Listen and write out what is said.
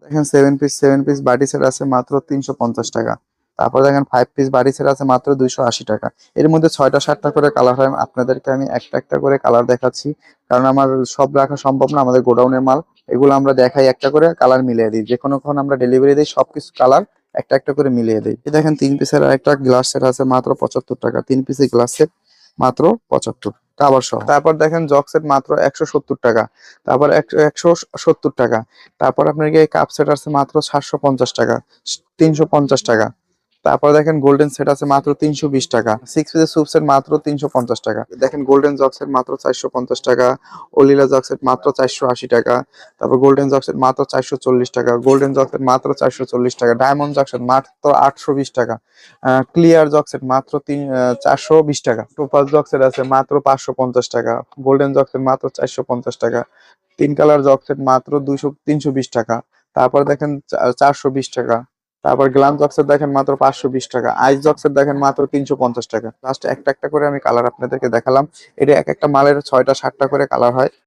দেখেন 7 পিস বাটি সেট আছে মাত্র 350 টাকা। তারপর দেখেন 5 পিস বাটি সেট আছে মাত্র 280 টাকা। এর মধ্যে 6টা 7টা করে কালার হয়, আপনাদেরকে আমি একটা একটা করে কালার দেখাচ্ছি, কারণ আমার সব রাখা সম্ভব না, আমাদের গোডাউনের মাল। এগুলো আমরা দেখাই, একটা করে কালার মিলিয়ে দিই, যে কোনো আমরা ডেলিভারি দিই, সবকিছু কালার একটা একটা করে মিলিয়ে দিই। এই দেখেন 3 পিসের একটা গ্লাস সেট আছে মাত্র 75 টাকা, 3 পিসের গ্লাস সেট মাত্র 75 কাবার সহ। তারপর দেখেন জগ সেট মাত্র 170 টাকা। তারপর 170 টাকা। তারপর আপনার কি কাপ সেট আছে মাত্র 750 টাকা, 350 টাকা। তারপর দেখেন গোল্ডেন সেট আছে মাত্র 320 টাকা। 6 পিসের স্যুপ সেট মাত্র 350 টাকা। দেখেন গোল্ডেন জগ সেট মাত্র 450 টাকা। ওলিলা জগ সেট মাত্র 480 টাকা। তারপর গোল্ডেন জগ সেট মাত্র 440 টাকা। গোল্ডেন জগ সেট মাত্র 440 টাকা। ডায়মন্ড জগ সেট মাত্র 820 টাকা। ক্লিয়ার জগ সেট মাত্র 420 টাকা। টোপাজ জগ সেট আছে মাত্র 550 টাকা। গোল্ডেন জগ সেট মাত্র 450 টাকা। 3 কালার জগ সেট মাত্র 320 টাকা। তারপর দেখেন 420 টাকা। তারপর গ্লাম জক্সের দেখেন মাত্র 520 টাকা। আইস জক্সের দেখেন মাত্র 350 টাকা। লাস্ট একটা একটা করে আমি কালার আপনাদেরকে দেখালাম। এটা এক একটা মালের 6টা 7টা করে কালার হয়।